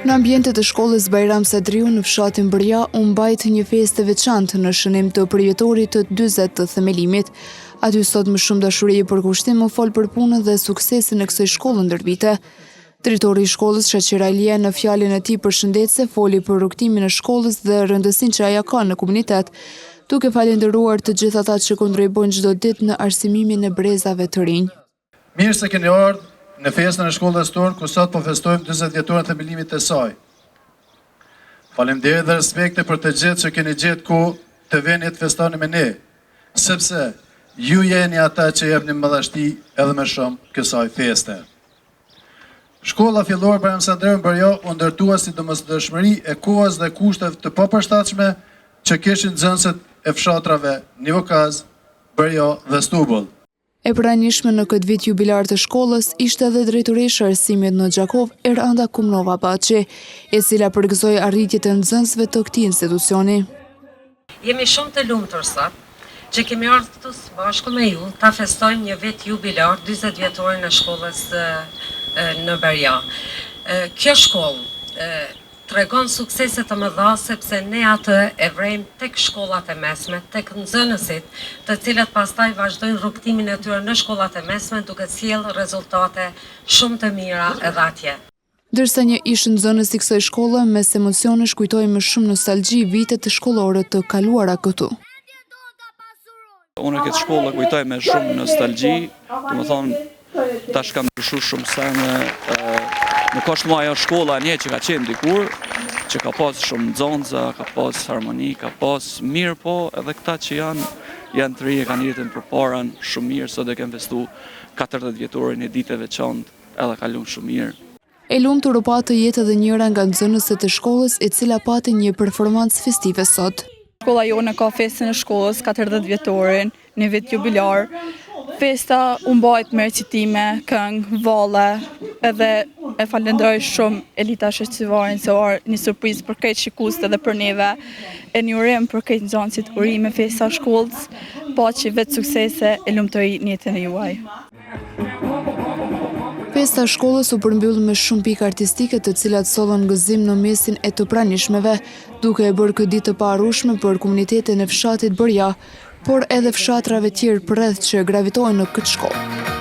Në ambientet të shkollës Bajram Sadriu në fshatin Bërja u mbajt një festë të veçantë në shënim të përjetorit të 40 të themelimit. Aty sot më shumë dashuri për kushtim u fol për punën dhe suksesin e kësaj shkolle ndër vite. Drejtori i shkollës Shaqira Ilia në fjalën e tij përshëndetse foli për rrugtimin e shkollës dhe rëndësinë që ajo ka në komunitet, duke falendëruar të gjithë ata që kontribuojnë çdo ditë në arsimimin e brezave të rinj. Mirë se keni ardhur në festën e shkollës tonë, ku sot po festojmë 40 vjetorin e themelimit të saj. Faleminderit dhe respekte për të gjithë që keni gjetë kohë të veni të festoni me ne, sepse ju jeni ata që jepni madhështi edhe më shumë kësaj feste. Shkolla fillore Bajram Sadriu në Bërja u ndërtua si domosdoshmëri e kohës dhe kushteve të papërshtatshme që kishin nxënësit e fshatrave Nivokaz, Bërja dhe Stubull. E pranishme në këtë vit jubilar të shkollës ishte edhe drejtoresha e arsimit në Gjakov Eranda Kumnova Baçi, e cila përgëzoi arritjet e nxënësve të këtij institucioni. Jemi shumë të lumtur sot që kemi ardhur së bashku me ju ta festojmë një vit jubilar 40 vjetorin e shkollës në Bërja. Kjo shkollë tregon suksese të mëdha sepse ne atë e vrejmë tek shkollat e mesme, tek nxënësit, të cilët pastaj vazhdojnë rrugtimin e tyre në shkollat e mesme duke sjellë rezultate shumë të mira edhe atje. Ndërsa një ish nxënës i kësaj shkolle mes emocionesh kujtoi më shumë nostalgji vitet shkollore të kaluara këtu. Unë këtë shkollë kujtoj me shumë nostalgji, domethënë tash kam ndryshuar shumë sene. Nuk është më ajo shkolla një që ka qenë dikur, që ka pas shumë nxënësa, ka pas harmoni, ka pas mirë, po edhe këta që janë të ri e kanë jetën përpara shumë mirë, sot e kanë festu 40 vjetorin e ditëve veçantë, edhe kalon shumë mirë. E lumtur u patë jetë edhe njëra nga nxënësit e shkollës, e cila pati një performancë festive sot. Shkolla jone ka festën e shkollës 40 vjetorin, një vit jubilar. Festa u mbajt me recitime, këngë, valle, edhe e falenderoj shumë Elita Shqiptarin se një surprizë për këtë shikues edhe për neve, e një urim për këtë nxënësit urime festa shkollës, paqe vetë suksese e lumturi në jetën e juaj. Festa e shkollës u përmbyll me shumë pikë artistike të cilat sollën gëzim në mesin e të pranishmeve, duke e bërë këtë ditë të paharrueshme për komunitetin e fshatit Bërja, por edhe fshatrave tjerë përreth që gravitojnë në këtë shkollë.